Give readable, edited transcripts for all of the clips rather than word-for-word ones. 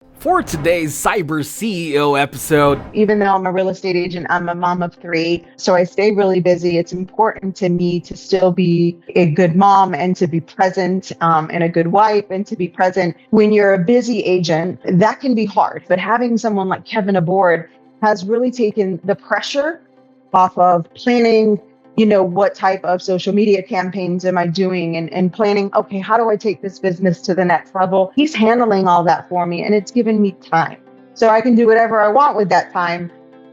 For today's Cyber CEO episode, even though I'm a real estate agent, I'm a mom of three. So I stay really busy. It's important to me to still be a good mom and to be present and a good wife and to be present. When you're a busy agent, that can be hard. But having someone like 𝗙𝗵𝗋 has really taken the pressure off of planning, what type of social media campaigns am I doing and planning, okay, how do I take this business to the next level? He's handling all that for me and it's given me time. So I can do whatever I want with that time.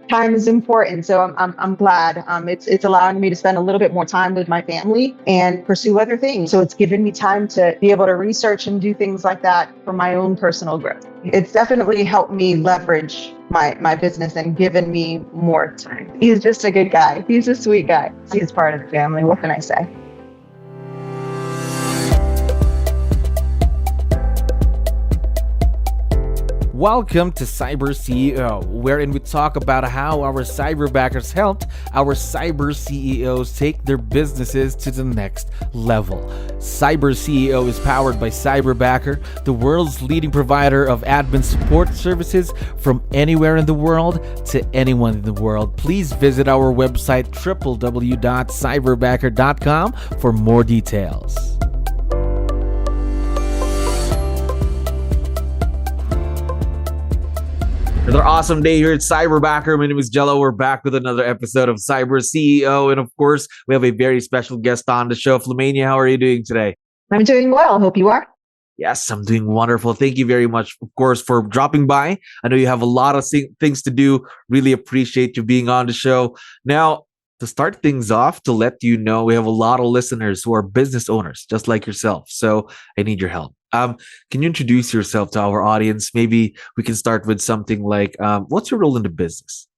Time is important. So I'm glad. It's allowing me to spend a little bit more time with my family and pursue other things. So it's given me time to be able to research and do things like that for my own personal growth. It's definitely helped me leverage my business and given me more time. He's just a good guy. He's a sweet guy. He's part of the family. What can I say? welcome to Cyber CEO, wherein we talk about how our cyberbackers helped our cyber CEOs take their businesses to the next level. Cyber CEO is powered by Cyberbacker, the world's leading provider of admin support services from anywhere in the world to anyone in the world. Please visit our website www.cyberbacker.com for more details. Another awesome day here at Cyberbacker. My name is 𝗙𝗲𝗋𝗶𝗹. We're back with another episode of Cyber CEO. And of course, we have a very special guest on the show. Flemania, how are you doing today? I'm doing well. Hope you are. Yes, I'm doing wonderful. Thank you very much, of course, for dropping by. I know you have a lot of things to do. Really appreciate you being on the show. Now, to start things off, to let you know, we have a lot of listeners who are business owners, just like yourself. So I need your help. Can you introduce yourself to our audience? Maybe we can start with something like, what's your role in the business?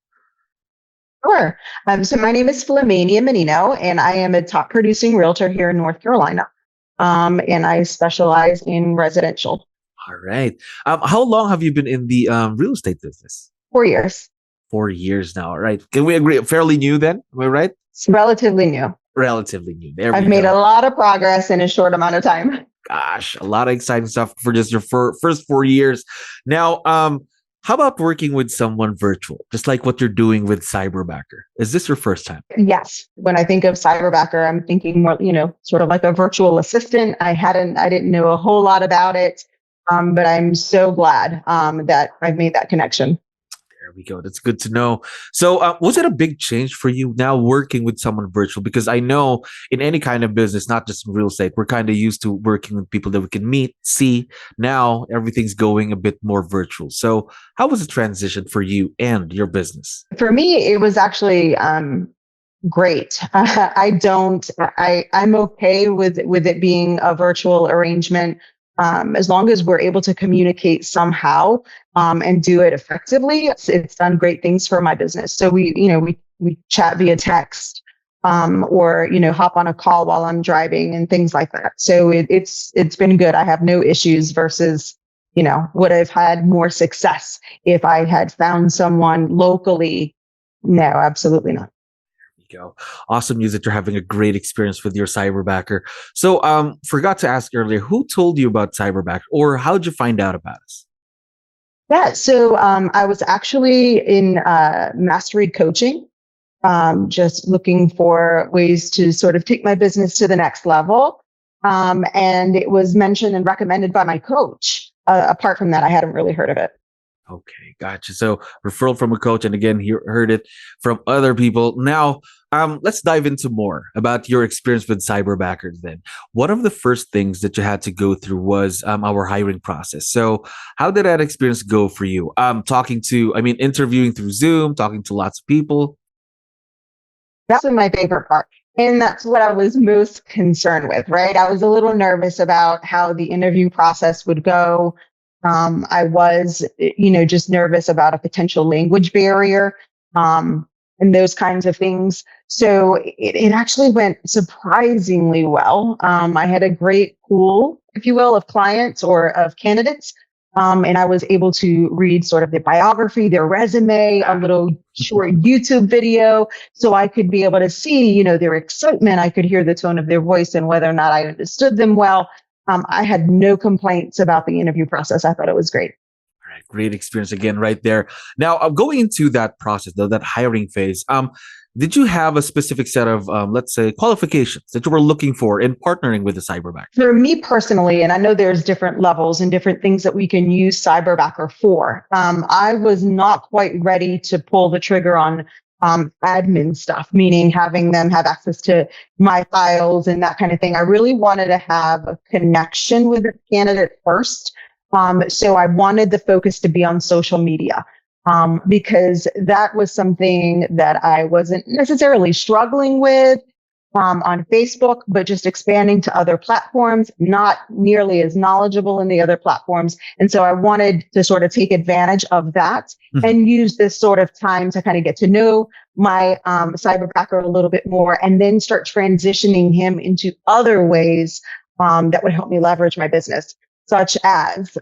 Sure. So my name is Flemania Menino, and I am a top producing realtor here in North Carolina. And I specialize in residential. All right. How long have you been in the real estate business? 4 years. 4 years now. All right. Can we agree? Fairly new then? Am I right? It's relatively new. Relatively new. I've made a lot of progress in a short amount of time. Gosh, a lot of exciting stuff for just your first 4 years. Now, how about working with someone virtual, just like what you're doing with Cyberbacker? Is this your first time? Yes. When I think of Cyberbacker, I'm thinking more, sort of like a virtual assistant. I didn't know a whole lot about it, but I'm so glad that I've made that connection. There we go. That's good to know. So was it a big change for you now working with someone virtual? Because I know in any kind of business, not just in real estate, we're kind of used to working with people that we can meet, see. Now everything's going a bit more virtual. So how was the transition for you and your business? For me, it was actually great. I'm okay with it being a virtual arrangement. As long as we're able to communicate somehow and do it effectively, it's done great things for my business. So we chat via text or hop on a call while I'm driving and things like that. So it's been good. I have no issues versus would have had more success if I had found someone locally. No, absolutely not. Go. Awesome news that you're having a great experience with your Cyberbacker. So forgot to ask earlier, who told you about Cyberbacker or how'd you find out about us? Yeah, so I was actually in mastery coaching, just looking for ways to sort of take my business to the next level. And it was mentioned and recommended by my coach. Apart from that, I hadn't really heard of it. Okay, gotcha. So referral from a coach, and again, you heard it from other people. Now, let's dive into more about your experience with Cyberbackers then. One of the first things that you had to go through was our hiring process. So how did that experience go for you? Interviewing through Zoom, talking to lots of people? That's my favorite part. And that's what I was most concerned with, right? I was a little nervous about how the interview process would go. I was, just nervous about a potential language barrier and those kinds of things. So it actually went surprisingly well. I had a great pool, if you will, of clients or of candidates. And I was able to read sort of their biography, their resume, a little short YouTube video. So I could be able to see, their excitement. I could hear the tone of their voice and whether or not I understood them well. I had no complaints about the interview process. I thought it was great. All right, Great experience again, right there. Now, going into that process, though, that hiring phase, did you have a specific set of, let's say, qualifications that you were looking for in partnering with the Cyberbacker? For me personally, and I know there's different levels and different things that we can use Cyberbacker for, I was not quite ready to pull the trigger on admin stuff, meaning having them have access to my files and that kind of thing. I really wanted to have a connection with the candidate first. So I wanted the focus to be on social media. Because that was something that I wasn't necessarily struggling with on Facebook, but just expanding to other platforms, not nearly as knowledgeable in the other platforms. And so I wanted to sort of take advantage of that and use this sort of time to kind of get to know my Cyberbacker a little bit more, and then start transitioning him into other ways that would help me leverage my business, such as,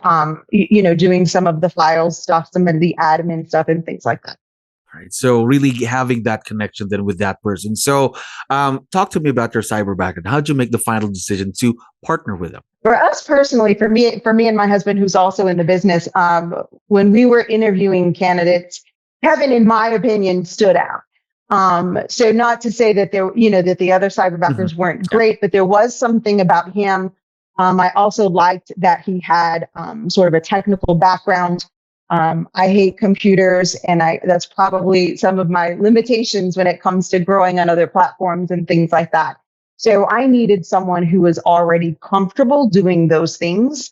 doing some of the files stuff, some of the admin stuff and things like that. All right. So really having that connection then with that person. So talk to me about your Cyberbacker. How did you make the final decision to partner with them? For us personally, for me and my husband, who's also in the business, when we were interviewing candidates, Kevin, in my opinion, stood out. So not to say that that the other Cyberbackers weren't great, but there was something about him. I also liked that he had sort of a technical background. I hate computers, and that's probably some of my limitations when it comes to growing on other platforms and things like that. So I needed someone who was already comfortable doing those things.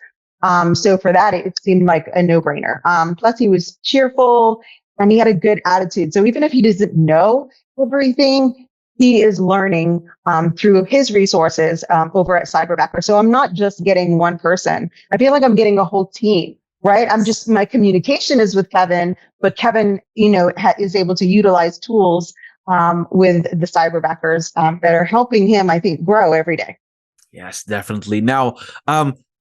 So for that, it seemed like a no-brainer. Plus, he was cheerful and he had a good attitude. So even if he doesn't know everything, he is learning through his resources over at Cyberbacker. So I'm not just getting one person. I feel like I'm getting a whole team, right? My communication is with Kevin, but Kevin, is able to utilize tools with the Cyberbackers that are helping him, I think, grow every day. Yes, definitely. Now,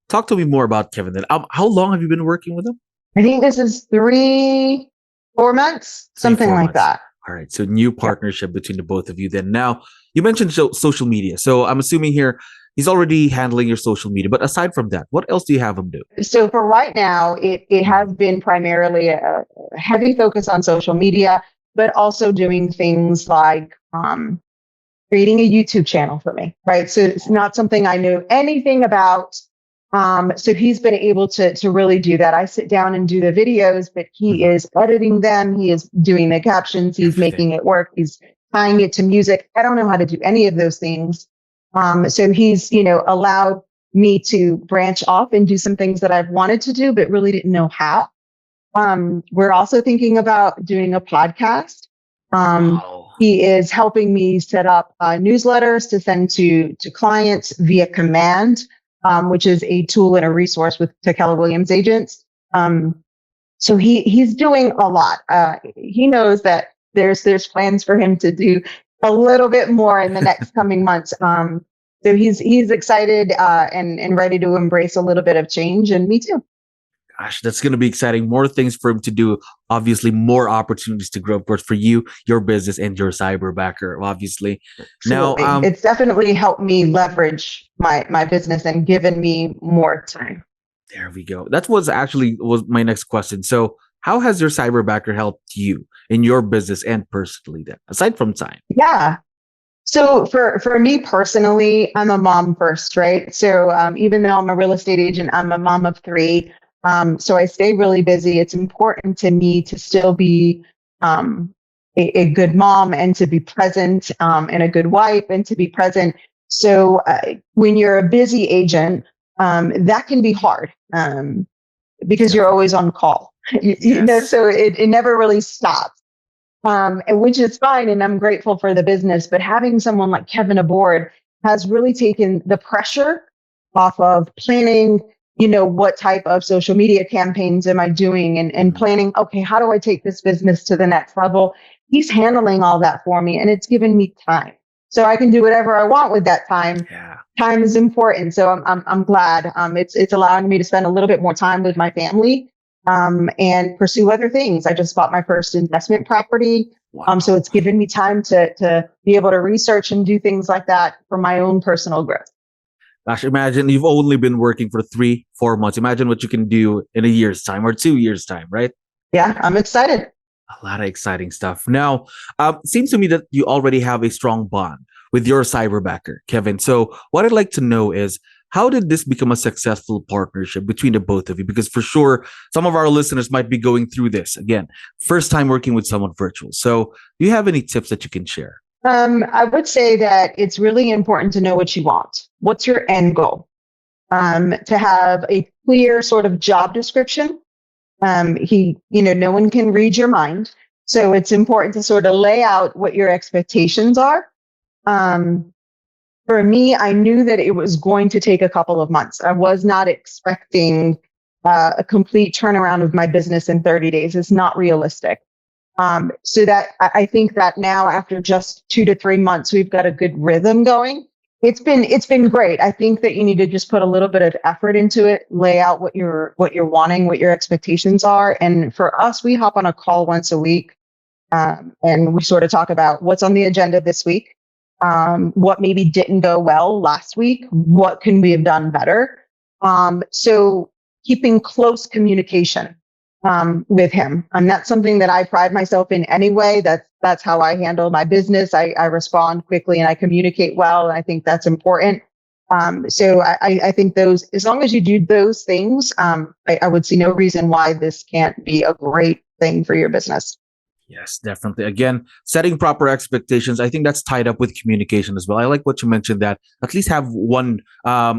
talk to me more about Kevin then. How long have you been working with him? I think this is 3-4 months, something like that. All right. So new partnership between the both of you then. Now, you mentioned social media. So I'm assuming here he's already handling your social media. But aside from that, what else do you have him do? So for right now, it has been primarily a heavy focus on social media, but also doing things like creating a YouTube channel for me, right? So it's not something I know anything about. So he's been able to really do that. I sit down and do the videos, but he is editing them. He is doing the captions. He's making it work. He's tying it to music. I don't know how to do any of those things. So he's, allowed me to branch off and do some things that I've wanted to do, but really didn't know how. We're also thinking about doing a podcast. He is helping me set up newsletters to send to clients via command, which is a tool and a resource with 𝗙𝗹𝗹𝗶𝗹 agents. So he's doing a lot. He knows that there's plans for him to do a little bit more in the next coming months. So he's excited and ready to embrace a little bit of change, and me too. Gosh, that's going to be exciting. More things for him to do. Obviously, more opportunities to grow, of course, for you, your business, and your Cyberbacker, obviously. Absolutely. Now, it's definitely helped me leverage my business and given me more time. There we go. That was my next question. So how has your Cyberbacker helped you in your business and personally then, aside from time? Yeah. So for me personally, I'm a mom first, right? So even though I'm a real estate agent, I'm a mom of 3. So I stay really busy. It's important to me to still be a good mom and to be present and a good wife and to be present. So when you're a busy agent, that can be hard because you're always on call. So it never really stops, and which is fine. And I'm grateful for the business. But having someone like Kevin aboard has really taken the pressure off of planning. What type of social media campaigns am I doing and planning, okay, how do I take this business to the next level? He's handling all that for me, and it's given me time. So I can do whatever I want with that time. Yeah. Time is important. So I'm glad. It's allowing me to spend a little bit more time with my family and pursue other things. I just bought my first investment property. Wow. So it's given me time to be able to research and do things like that for my own personal growth. Gosh, imagine you've only been working for 3-4 months. Imagine what you can do in a year's time or 2 years' time, right? Yeah, I'm excited. A lot of exciting stuff. Now, seems to me that you already have a strong bond with your cyberbacker, Kevin. So, what I'd like to know is, how did this become a successful partnership between the both of you? Because for sure, some of our listeners might be going through this again, first time working with someone virtual. So, do you have any tips that you can share? I would say that it's really important to know what you want. What's your end goal? To have a clear sort of job description. No one can read your mind. So it's important to sort of lay out what your expectations are. For me, I knew that it was going to take a couple of months. I was not expecting a complete turnaround of my business in 30 days. It's not realistic. So that I think that now, after just 2 to 3 months, we've got a good rhythm going. It's been great. I think that you need to just put a little bit of effort into it, lay out what you're wanting, what your expectations are. And for us, we hop on a call once a week, and we sort of talk about what's on the agenda this week, what maybe didn't go well last week, what can we have done better. So keeping close communication with him. And that's something that I pride myself in anyway. That's how I handle my business. I respond quickly and I communicate well. And I think that's important. So I think those, as long as you do those things, I would see no reason why this can't be a great thing for your business. Yes, definitely. Again, setting proper expectations. I think that's tied up with communication as well. I like what you mentioned, that at least have one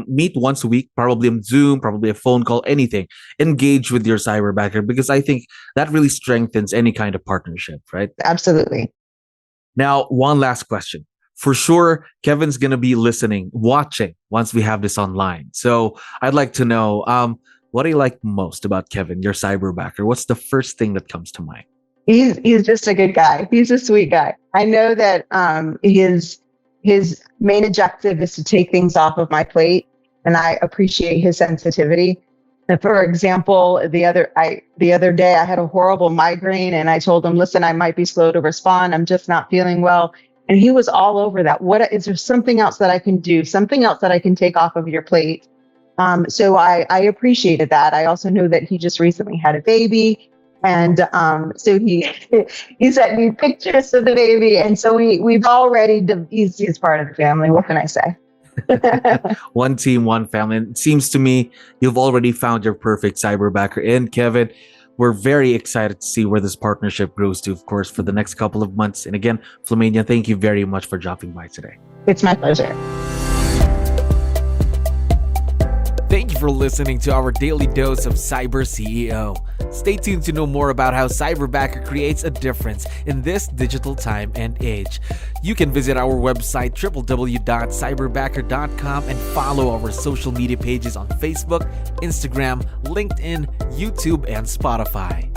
meet once a week, probably on Zoom, probably a phone call, anything. Engage with your cyberbacker, because I think that really strengthens any kind of partnership, right? Absolutely. Now, one last question. For sure, Kevin's going to be listening, watching once we have this online. So I'd like to know, what do you like most about Kevin, your cyberbacker? What's the first thing that comes to mind? He's just a good guy. He's a sweet guy. I know that his main objective is to take things off of my plate, and I appreciate his sensitivity. And for example, the other day I had a horrible migraine, and I told him, "Listen, I might be slow to respond. I'm just not feeling well." And he was all over that. What is there something else that I can do? Something else that I can take off of your plate? So I appreciated that. I also know that he just recently had a baby. And so he sent me pictures of the baby. And so we've already, he's part of the family. What can I say? One team, one family. And it seems to me you've already found your perfect cyberbacker. And Kevin, we're very excited to see where this partnership grows to, of course, for the next couple of months. And again, Flemania, thank you very much for dropping by today. It's my pleasure. Thank you for listening to our daily dose of CyberCEO. Stay tuned to know more about how Cyberbacker creates a difference in this digital time and age. You can visit our website www.cyberbacker.com and follow our social media pages on Facebook, Instagram, LinkedIn, YouTube, and Spotify.